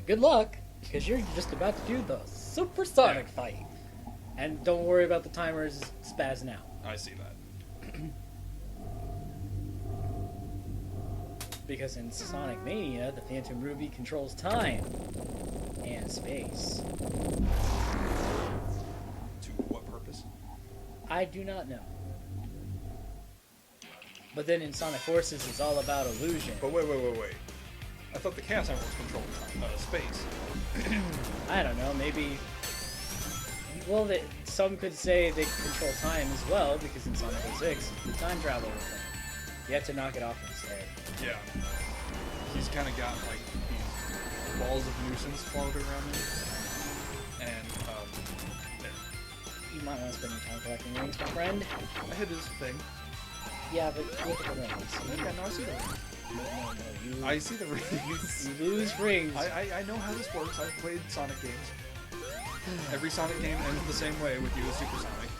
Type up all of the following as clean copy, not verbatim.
Good luck, because you're just about to do the supersonic fight. And don't worry about the timers spazzing out. I see that. Because in Sonic Mania, the Phantom Ruby controls time and space. To what purpose? I do not know. But then in Sonic Forces, it's all about illusion. But wait. I thought the Chaos Emeralds controlled space. I don't know, maybe... Well, some could say they control time as well, because in Sonic 06, the time travel thing. You have to knock it off instead. Yeah. He's kind of got, like, these balls of nuisance floating around him. And, You might want to spend your time collecting rings, my friend. I hit his thing. Yeah, but look at the rings. Yeah, no, I see the rings. No, I see the rings. You lose rings. I know how this works. I've played Sonic games. Every Sonic game ends the same way with you as Super Sonic.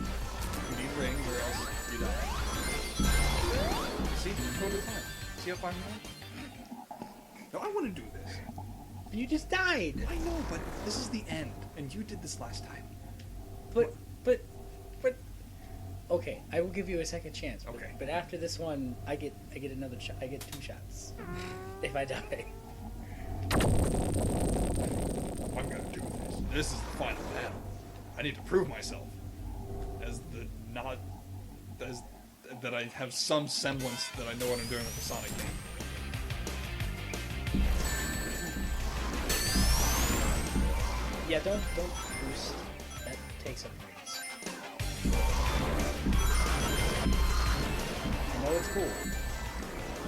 You need rings or else you die. See? Totally fine. See how fine you are? No, I want to do this. You just died. I know, but this is the end. And you did this last time. But... Okay, I will give you a second chance. Okay. But after this one, I get another shot. I get 2 shots. If I die. I'm gonna do this. This is the final battle. I need to prove myself that I have some semblance that I know what I'm doing with the Sonic game. Yeah, don't boost. That takes up rings. I know it's cool,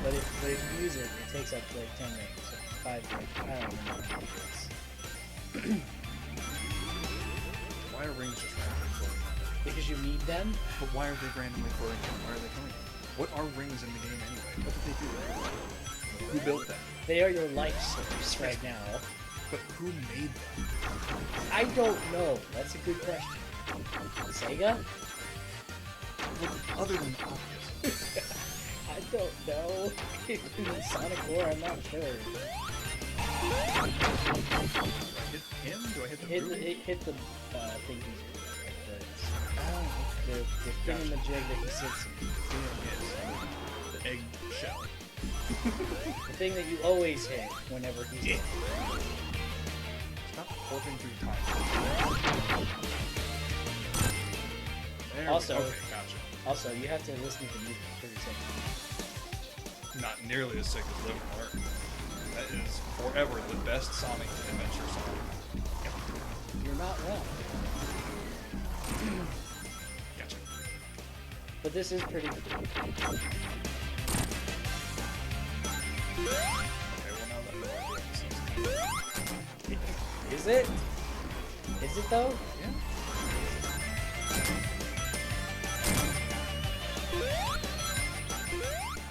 but if you use it, it takes up like 10 rings, or 5 rings. I don't remember how many it is. Why are rings just randomly floating? Because you need them. But why are they randomly floating? Why are they coming? What are rings in the game anyway? What did they do? Who built them? They are your life source right now. But who made them? I don't know. That's a good question. Sega? Well, other than obvious. I don't know. In Sonic 4, I'm not sure. Hit him? Do I hit the Ruby? Hit the thing he's the thing in the jig that he sits in. The egg shell. The thing that you always hit whenever he's in. Stop warping through time. Also, okay, gotcha. Also, you have to listen to the music. It's pretty sick. Not nearly as sick as Living on Earth. That is forever the best Sonic Adventure song. Yep. You're not wrong. Gotcha. But this is pretty cool. Okay, well now that we're doing Is it? Is it though? Yeah.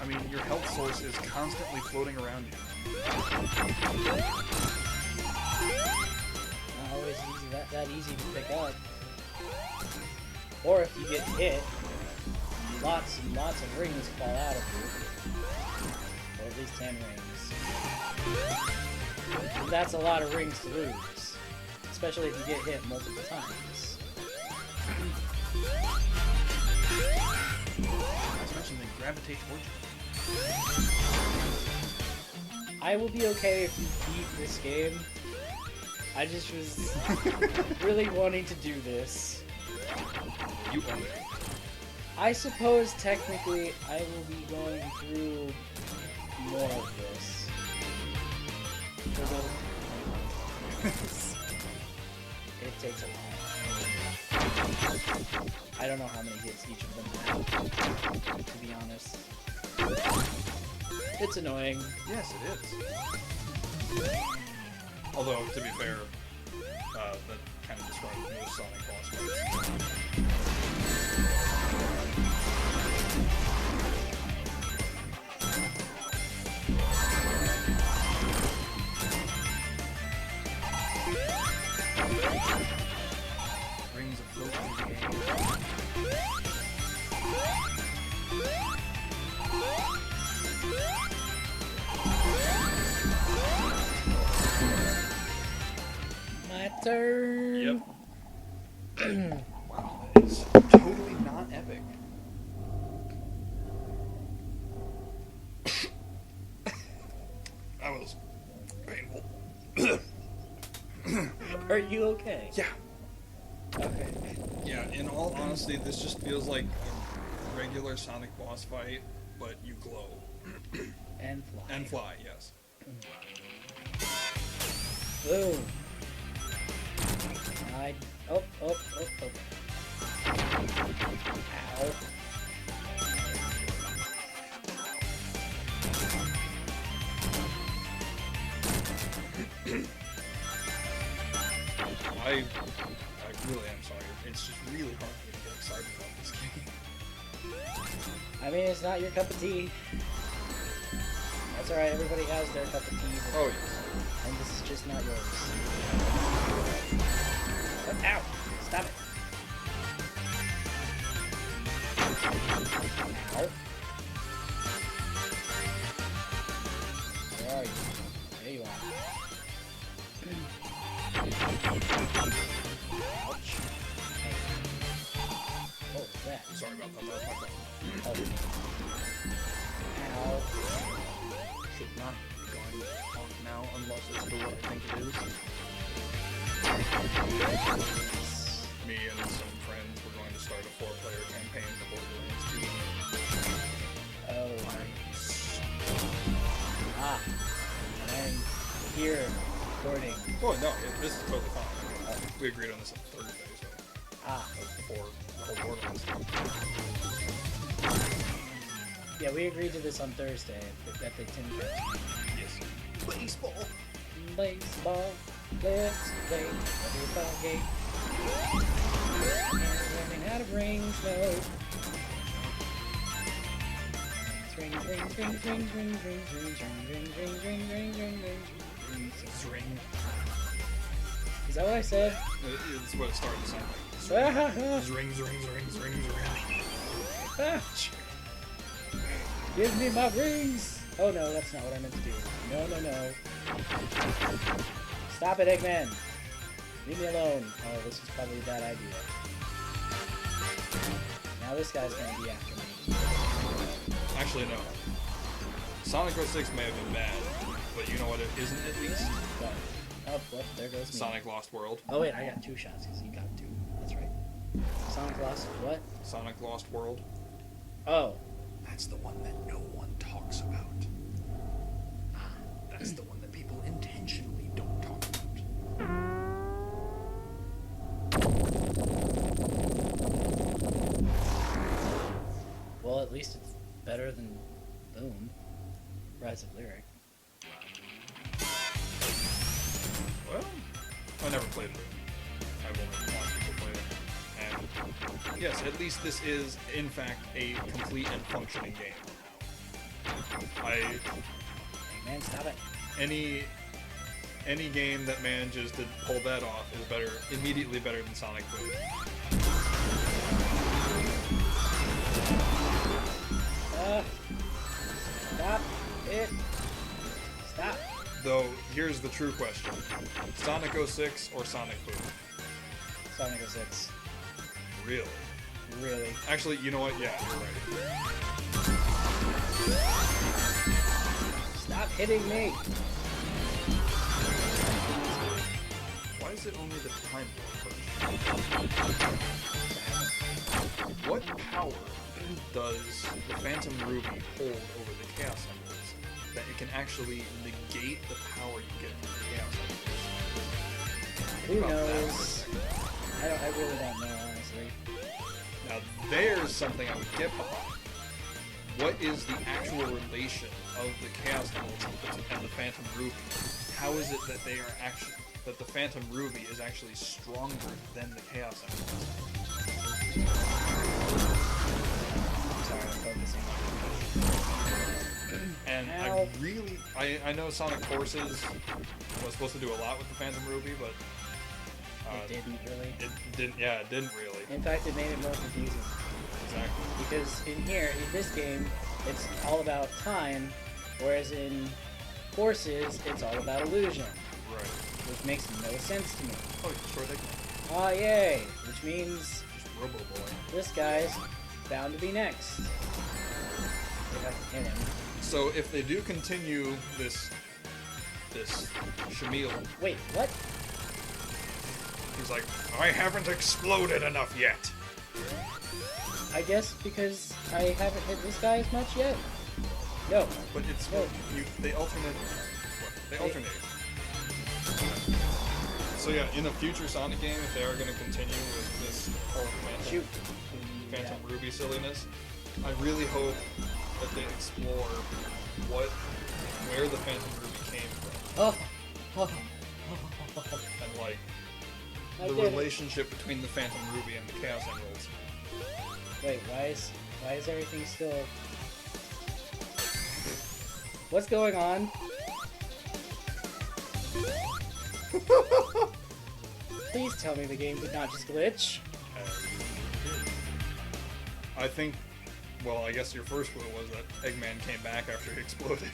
I mean, your health source is constantly floating around you. Not always easy, that easy to pick up. Or if you get hit, lots and lots of rings fall out of you. Or at least 10 rings. That's a lot of rings to lose. Especially if you get hit multiple times. Not to mention they gravitate towards you. I will be okay if you beat this game. I just was really wanting to do this. You own it. I suppose technically I will be going through more of this. It takes a while. I don't know how many hits each of them have, to be honest. It's annoying. Yes, it is. Although, to be fair, that kind of describes most Sonic boss fights. Rings of floating game. turn. Yep. Wow, that is totally not epic. That was painful. Are you okay? Yeah. Okay. Yeah, in all honesty, this just feels like a regular Sonic boss fight, but you glow. And fly. And fly, yes. Boom. Oh. Ow. I really am sorry. It's just really hard for me to get excited about this game. I mean, it's not your cup of tea. That's alright, everybody has their cup of tea. Oh, yes. And this is just not yours. Oh, ow! Stop it. Ow. Where are you? There you are. Ouch. Hey. What was that? I'm sorry about that. That was my fault. Oh. Ow. Should not be going off now unless it's for what I think it is. Me and some friends were going to start a 4-player campaign for Borderlands 2. Oh, nice. Ah. I'm here recording. Oh, no, this is totally fine. We agreed on this on Thursday, so Ah. that was before the whole Borderlands thing. Yeah, we agreed to this on Thursday at the Tin Pit. Yes. Baseball. Baseball, let's play a baseball game. And learning how to bring snow. Ring, ring, ring, ring, ring, ring, ring, ring, ring, ring, ring, ring, ring, ring. Ring. Is that what I said? It's what it started to sound like. Rings, rings, rings, rings, rings. Ah, give me my rings! Oh no, that's not what I meant to do. No, no, no. Stop it, Eggman! Leave me alone. Oh, this is probably a bad idea. Now this guy's gonna be after me. Actually, no. Sonic 06 may have been bad, but you know what it isn't at least? What? Oh, what? There goes me. Sonic Lost World. Oh wait, I got 2 shots because you got 2. That's right. Sonic Lost what? Sonic Lost World. Oh. That's the one that no one talks about. That's the one that people intentionally don't talk about. Well, at least it's better than Boom. Rise of Lyric. Well, I never played it. I've only watched people play it. And yes, at least this is, in fact, a complete and functioning game. Man, stop it. Any game that manages to pull that off is immediately better than Sonic Boom. Stop it. Stop. Though, here's the true question. Sonic 06 or Sonic Boom? Sonic 06. Really? Really? Actually, you know what? Yeah, you're right. Stop hitting me. Why is it only the time first? What power does the Phantom Ruby hold over the Chaos Emeralds that it can actually negate the power you get from the Chaos Emeralds? Who knows? I really don't know, honestly. Now, there's something I would get behind. What is the actual relation of the Chaos Emeralds and the Phantom Ruby? How is it that that the Phantom Ruby is actually stronger than the Chaos Emeralds? Sorry, I'm focusing. And Ow. I know Sonic Forces was supposed to do a lot with the Phantom Ruby, but It didn't really. it didn't really. In fact, it made it more confusing. Exactly. Because in this game, it's all about time, whereas in Forces, it's all about illusion. Right. which makes no sense to me. Oh, you destroyed Eggman. Ah, yay! Which means Just Robo Boy. this guy's bound to be next. We have to hit him. So if they do continue this Shamil, Wait, what? he's like, I haven't exploded enough yet. I guess because I haven't hit this guy as much yet. No. But it's No. they alternate. They alternate. So yeah, in a future Sonic game, if they are going to continue with this whole Shoot. Phantom Ruby silliness, I really hope that they explore where the Phantom Ruby came from, Oh. and like I the did it. relationship between the Phantom Ruby and the Chaos Emeralds. Wait, why is everything still... What's going on? Please tell me the game did not just glitch. I think, well, I guess your first clue was that Eggman came back after he exploded.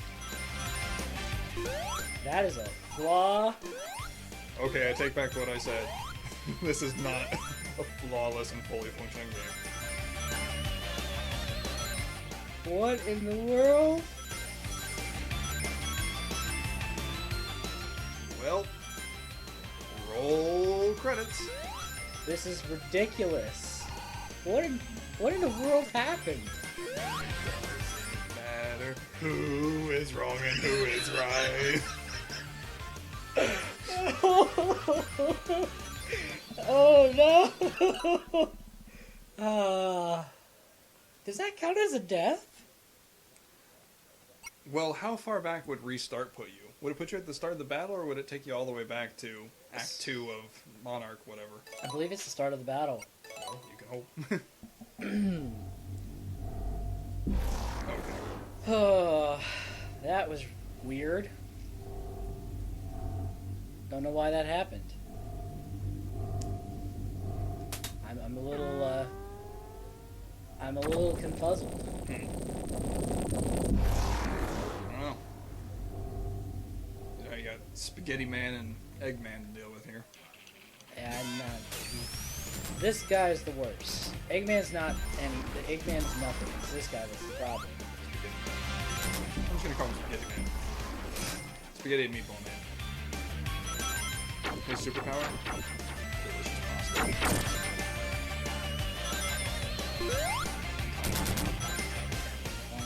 That is a flaw. Okay, I take back what I said. This is not a flawless and fully functioning game. What in the world? Well, roll credits. This is ridiculous. What in the world happened? Matter who is wrong and who is right. Oh no! Does that count as a death? Well, how far back would restart put you? Would it put you at the start of the battle, or would it take you all the way back to Act 2 of Monarch, whatever? I believe it's the start of the battle. Well, you can hope. Okay. Oh, that was weird. Don't know why that happened. I'm a little confuzzled. I don't know. You got Spaghetti Man and Eggman to deal with here. Yeah, I'm not. This guy's the worst. Eggman's not any. Eggman's nothing. It's this guy that's the problem. I'm just gonna call him Spaghetti Man. Spaghetti and Meatball Man. His superpower? Delicious pasta.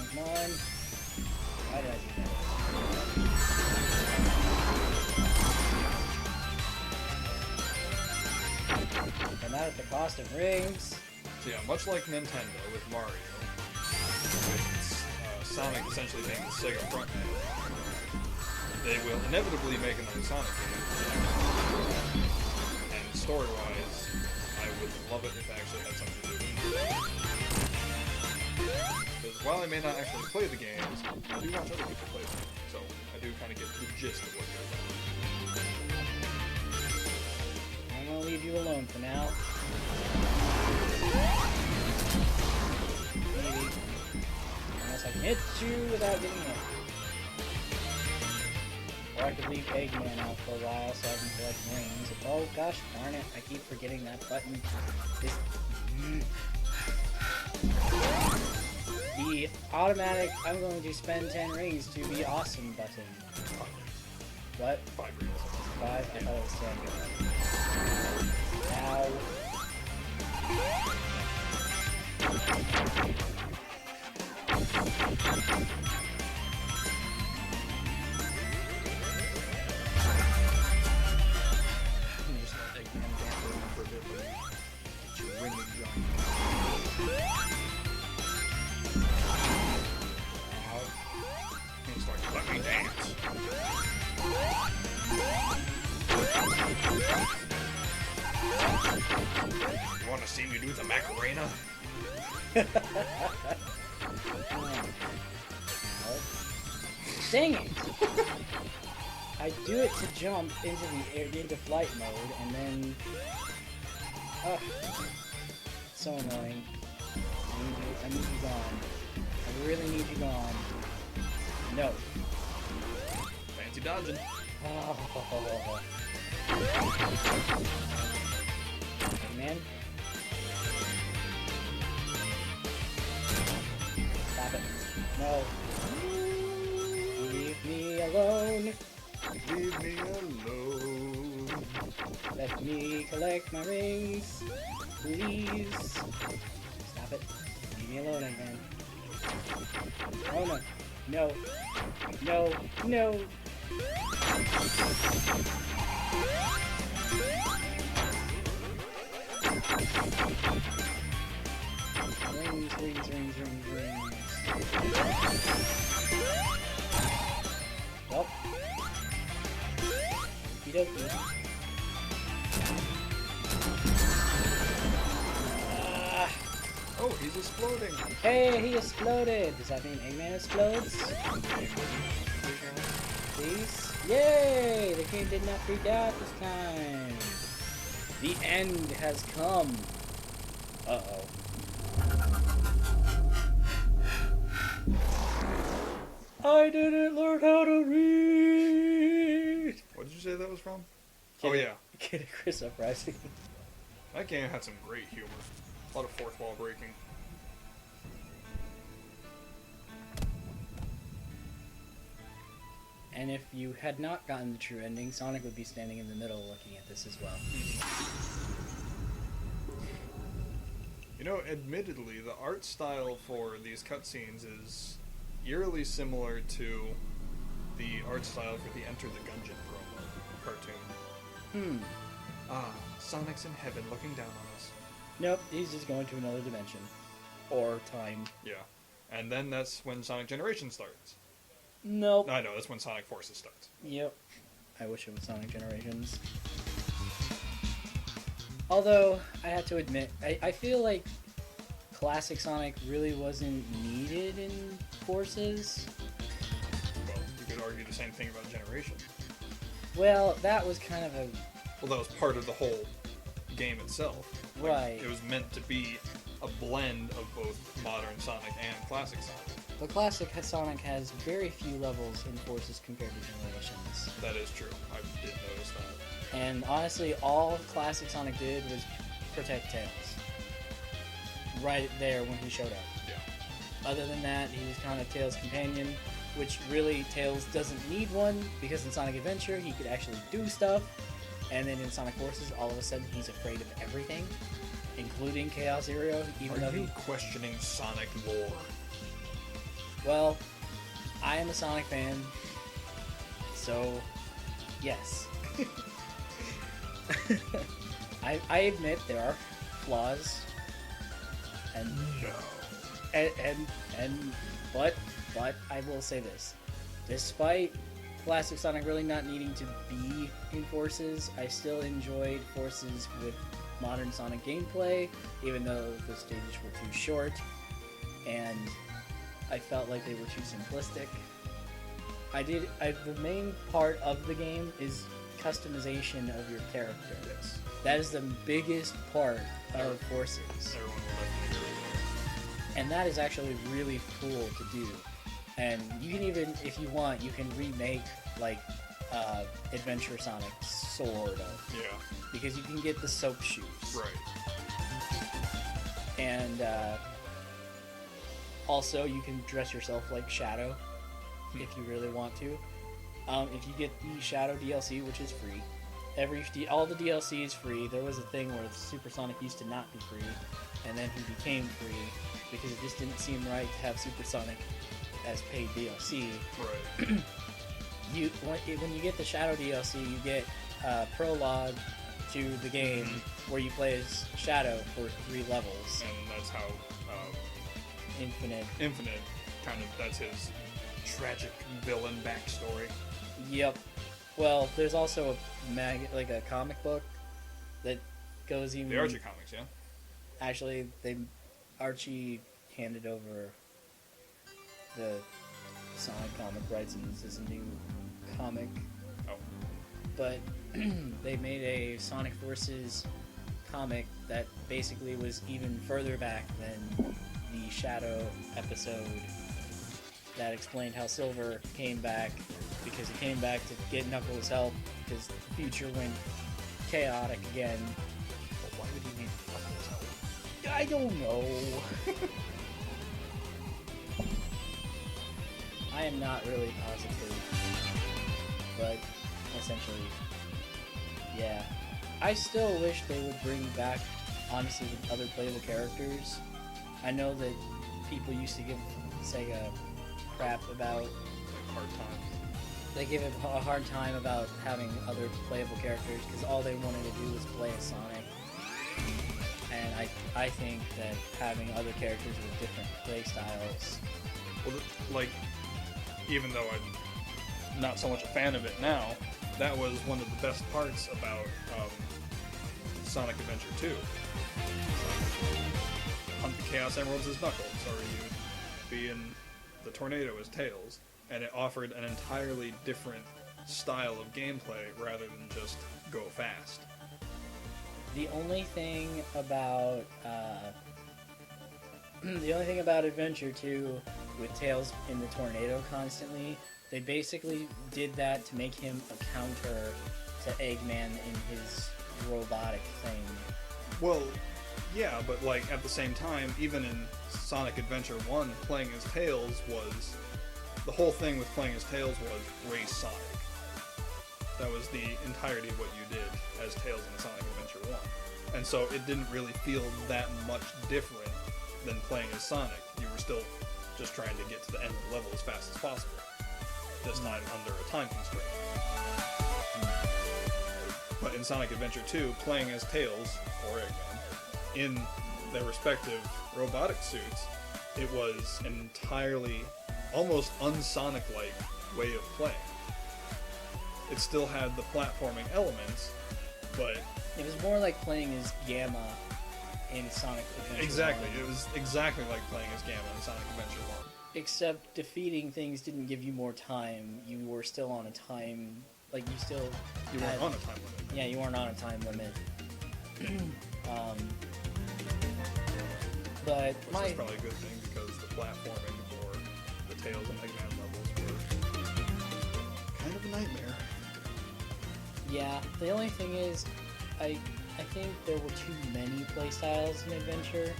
Come on. Why did I do that? And not at the cost of rings. So yeah, much like Nintendo with Mario, with Sonic essentially being the Sega frontman, they will inevitably make another Sonic game. And story-wise, I would love it if it actually had something to do with it. Because while I may not actually play the games, I do watch other people play them. So I do kind of get the gist of what goes on. I'm gonna leave you alone for now. Maybe. Unless I can hit you without getting hit. Or I could leave Eggman out for a while so I can collect rings. Oh gosh darn it, I keep forgetting that button. The automatic, I'm going to spend 10 rings to be awesome button. What? 5 rings. 5? I thought it was 10. Ow. Just let Eggman dance around for a bit, but get your ring and jump. He's like, let me dance. You want to see me do the Macarena? Dang it! I do it to jump into the air, into flight mode, and then... so annoying. I need you gone. I really need you gone. No. Fancy dodging. Oh. Eggman. Stop it. No. Leave me alone. Leave me alone. Let me collect my rings. Please. Stop it. Leave me alone, Eggman. Oh no. No. No. No. Rings, rings, rings, rings, rings. Well. Okey-dokey. Oh, he's exploding. Hey, he exploded! Does that mean Eggman explodes? Please? Yay! The game did not freak out this time. The end has come. Uh-oh. I didn't learn how to read! What did you say that was from? Kid, Oh, yeah. Kid Chris Uprising. That game had some great humor. A lot of fourth wall breaking. And if you had not gotten the true ending, Sonic would be standing in the middle looking at this as well. You know, admittedly, the art style for these cutscenes is eerily similar to the art style for the Enter the Gungeon promo cartoon. Ah, Sonic's in heaven looking down on us. Nope, he's just going to another dimension. Or time. Yeah. And then that's when Sonic Generation starts. Nope. I know, that's when Sonic Forces starts. Yep. I wish it was Sonic Generations. Although, I have to admit, I feel like classic Sonic really wasn't needed in Forces. Well, you could argue the same thing about Generation. Well, that was kind of a... Well, that was part of the whole game itself. Like, Right. It was meant to be a blend of both modern Sonic and classic Sonic. The classic Sonic has very few levels in Forces compared to Generations. That is true. I did notice that. And honestly, all classic Sonic did was protect Tails. Right there when he showed up. Yeah. Other than that, he was kind of Tails' companion, which really Tails doesn't need one, because in Sonic Adventure he could actually do stuff, and then in Sonic Forces all of a sudden he's afraid of everything, including Chaos Zero, even though Are you questioning Sonic lore? Well, I am a Sonic fan, so yes. I admit there are flaws, and but I will say this: despite classic Sonic really not needing to be in Forces, I still enjoyed Forces with modern Sonic gameplay, even though the stages were too short, and I felt like they were too simplistic. The main part of the game is customization of your character. Yes. That is the biggest part of Forces. Everyone will definitely agree. And that is actually really cool to do. And you can even, if you want, you can remake, like, Adventure Sonic, sort of. Yeah. Because you can get the soap shoes. Right. And, also, you can dress yourself like Shadow, if you really want to. If you get the Shadow DLC, which is free, all the DLC is free. There was a thing where Super Sonic used to not be free, and then he became free because it just didn't seem right to have Super Sonic as paid DLC. Right. When you get the Shadow DLC, you get a prologue to the game where you play as Shadow for 3 levels. And that's how Infinite, kind of, that's his tragic villain backstory. Yep. Well, there's also a comic book that goes even... The Archie comics, yeah? Actually, Archie handed over the Sonic comic rights, and this is a new comic. Oh. But they made a Sonic Forces comic that basically was even further back than the Shadow episode that explained how Silver came back because he came back to get Knuckles' help because the future went chaotic again. But why would he need Knuckles' help? I don't know. I am not really positive, but essentially, yeah. I still wish they would bring back, honestly, the other playable characters. I know that people used to give Sega crap about... Hard times. They give it a hard time about having other playable characters because all they wanted to do was play as Sonic. And I think that having other characters with different play styles... Well, like, even though I'm not so much a fan of it now, that was one of the best parts about Sonic Adventure 2. Hunt the Chaos Emeralds as Knuckles, or you'd be in the Tornado as Tails, and it offered an entirely different style of gameplay rather than just go fast. The only thing about Adventure 2 with Tails in the Tornado constantly, they basically did that to make him a counter to Eggman in his robotic thing. Well, yeah, but like at the same time, even in Sonic Adventure 1, playing as Tails was... The whole thing with playing as Tails was race Sonic. That was the entirety of what you did as Tails in Sonic Adventure 1. And so it didn't really feel that much different than playing as Sonic. You were still just trying to get to the end of the level as fast as possible. This time under a time constraint. But in Sonic Adventure 2, playing as Tails, or Eggman, in their respective robotic suits, it was an entirely, almost un-Sonic-like way of playing. It still had the platforming elements, but... It was more like playing as Gamma in Sonic Adventure Exactly, 1. it was exactly like playing as Gamma in Sonic Adventure 1. Except defeating things didn't give you more time. You were still on a time... Like, you still... You weren't on a time limit. Yeah, you weren't on a time limit. But Which is probably a good thing, because the platforming for the Tails and Eggman levels were kind of a nightmare. Yeah, the only thing is, I think there were too many playstyles in Adventure.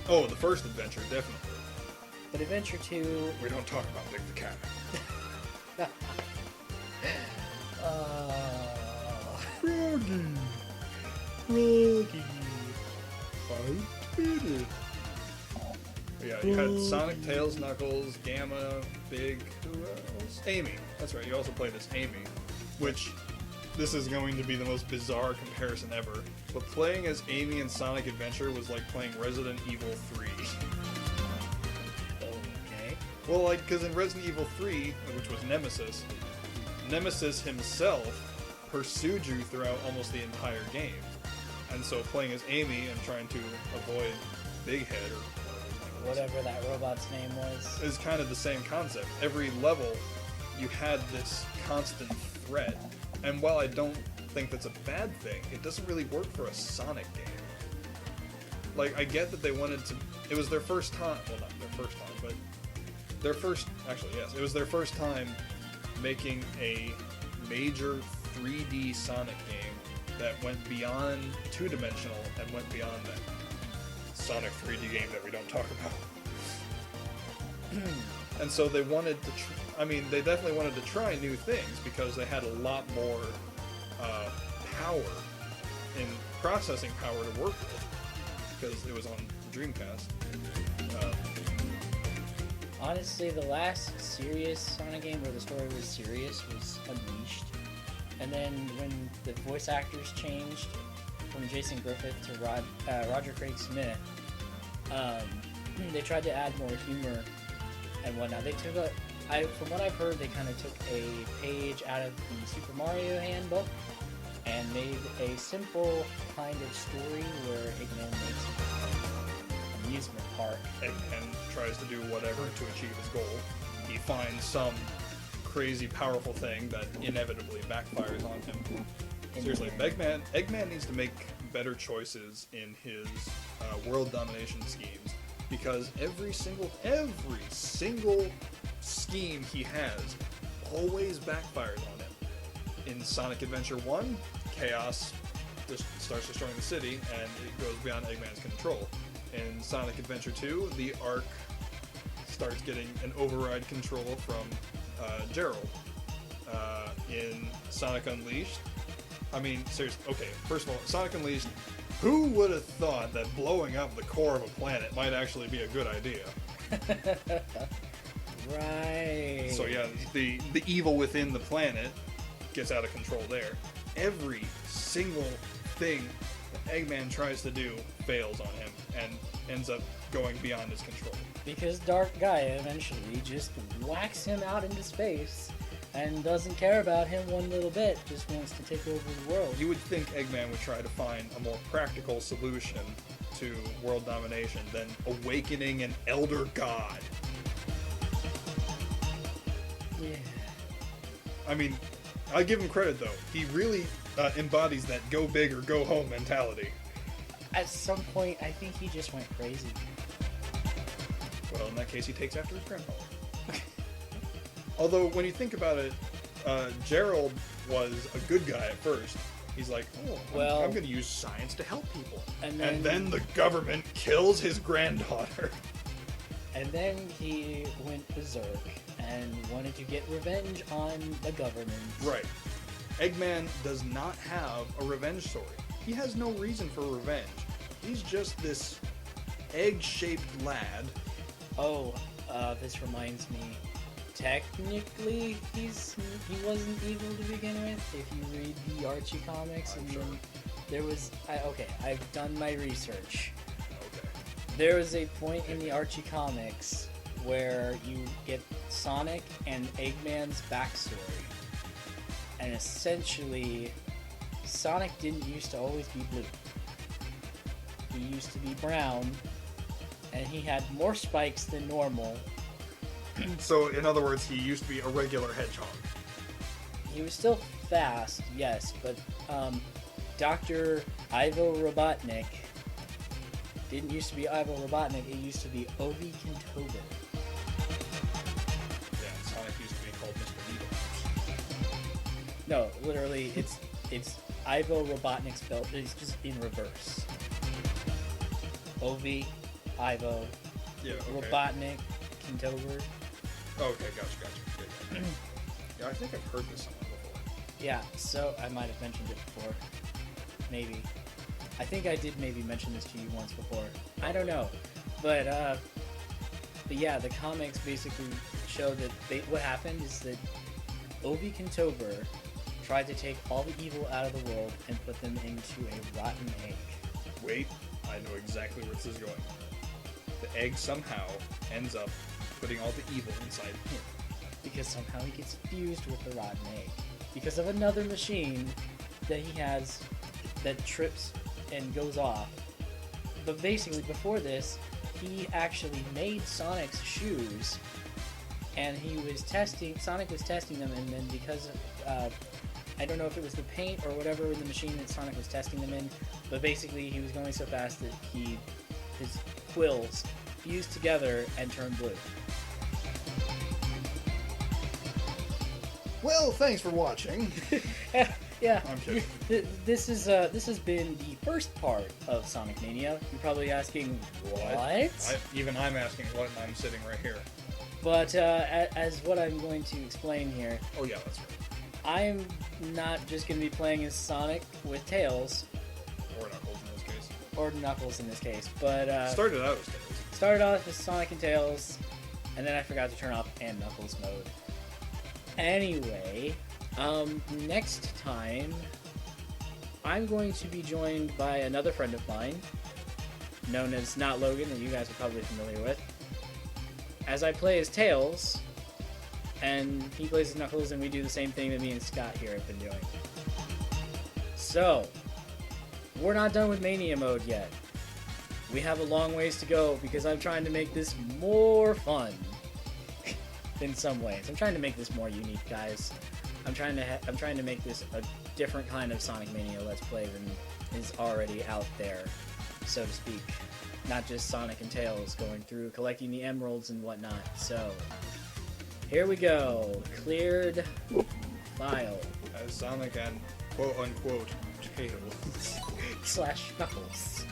Oh, the first Adventure, definitely. But Adventure 2... We don't talk about Dick the Cat. Froggy! Froggy! I did it! Yeah, you had Sonic, Tails, Knuckles, Gamma, Big... Who else? Amy. That's right, you also played as Amy. Which, this is going to be the most bizarre comparison ever, but playing as Amy in Sonic Adventure was like playing Resident Evil 3. Okay. Well, like, because in Resident Evil 3, which was Nemesis himself pursued you throughout almost the entire game. And so playing as Amy and trying to avoid Big Head, or Whatever that robot's name was. is kind of the same concept. Every level, you had this constant threat. And while I don't think that's a bad thing, it doesn't really work for a Sonic game. Like, I get that they wanted to... It was their first time... Well, not their first time, but... Their first... Actually, yes. It was their first time making a major 3D Sonic game that went beyond two-dimensional and went beyond that Sonic 3D game that we don't talk about. And so they wanted to... they definitely wanted to try new things because they had a lot more power in processing power to work with because it was on the Dreamcast. Honestly, the last serious Sonic game where the story was serious was Unleashed. And then when the voice actors changed from Jason Griffith to Roger Craig Smith, they tried to add more humor and whatnot. They took from what I've heard, they kind of took a page out of the Super Mario handbook and made a simple kind of story where Eggman makes an amusement park. Eggman tries to do whatever to achieve his goal. He finds some crazy powerful thing that inevitably backfires on him. Seriously, Eggman needs to make better choices in his world domination schemes because every single scheme he has always backfires on him. In Sonic Adventure 1, Chaos just starts destroying the city, and it goes beyond Eggman's control. In Sonic Adventure 2, the Ark starts getting an override control from Gerald. In Sonic Unleashed, I mean, seriously, okay, first of all, Sonic Unleashed, who would have thought that blowing up the core of a planet might actually be a good idea? Right. So yeah, the evil within the planet gets out of control there. Every single thing that Eggman tries to do fails on him and ends up going beyond his control. Because Dark Gaia eventually just whacks him out into space and doesn't care about him one little bit, just wants to take over the world. You would think Eggman would try to find a more practical solution to world domination than awakening an elder god. Yeah. I mean, I give him credit though. He really embodies that go big or go home mentality. At some point, I think he just went crazy. Well, in that case, he takes after his grandfather. Although, when you think about it, Gerald was a good guy at first. He's like, oh, well, I'm going to use science to help people. And then the government kills his granddaughter. And then he went berserk and wanted to get revenge on the government. Right. Eggman does not have a revenge story. He has no reason for revenge. He's just this egg-shaped lad. Oh, this reminds me. Technically, he wasn't evil to begin with. If you read the Archie comics, I'm sure. There was I've done my research. Okay. There was a point in the Archie comics where you get Sonic and Eggman's backstory, and essentially, Sonic didn't used to always be blue. He used to be brown, and he had more spikes than normal. So, in other words, he used to be a regular hedgehog. He was still fast, yes, but Dr. Ivo Robotnik didn't used to be Ivo Robotnik, it used to be Ovi Kintober. Yeah, Sonic used to be called Mr. Needle. No, literally, it's Ivo Robotnik spelled, it's just in reverse. Ovi, Ivo, Yeah, okay. Robotnik, Kintober. Oh, okay, gotcha. Yeah, I think I've heard this somewhere before. Yeah, so I might have mentioned it before. Maybe. I think I did maybe mention this to you once before. I don't know. But yeah, the comics basically show that what happened is that Ovi Kintober tried to take all the evil out of the world and put them into a rotten egg. Wait, I know exactly where this is going. The egg somehow ends up putting all the evil inside him. Because somehow he gets fused with the rotten egg. Because of another machine that he has that trips and goes off. But basically, before this, he actually made Sonic's shoes, and Sonic was testing them, and then because of, I don't know if it was the paint or whatever in the machine that Sonic was testing them in, but basically he was going so fast that his quills fused together and turned blue. Well, thanks for watching. Yeah, I'm kidding. This has been the first part of Sonic Mania. You're probably asking, what? I'm asking what, and I'm sitting right here. But as what I'm going to explain here, Oh yeah, that's right. I'm not just going to be playing as Sonic with Tails, Or Knuckles in this case. or Knuckles in this case, but Started out as Tails. started off with Sonic and Tails, and then I forgot to turn off and Knuckles mode. Anyway, next time, I'm going to be joined by another friend of mine, known as Not Logan, that you guys are probably familiar with, as I play as Tails, and he plays as Knuckles, and we do the same thing that me and Scott here have been doing. So, we're not done with Mania mode yet. We have a long ways to go, because I'm trying to make this more fun. In some ways. I'm trying to make this more unique, guys. I'm trying to make this a different kind of Sonic Mania Let's Play than is already out there, so to speak. Not just Sonic and Tails going through, collecting the emeralds and whatnot. So, Here we go. Cleared file. As Sonic and quote-unquote Tails. / Knuckles.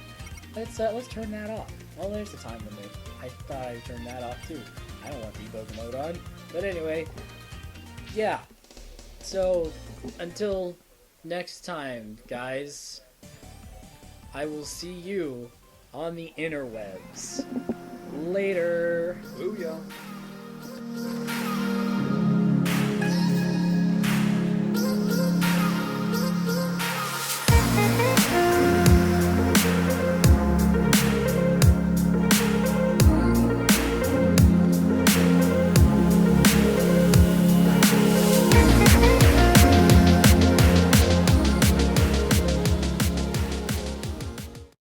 Let's turn that off. Well, there's the time limit. I thought I'd turn that off too. I don't want debug mode on. But anyway, yeah. So, until next time, guys, I will see you on the interwebs. Later. Booyah.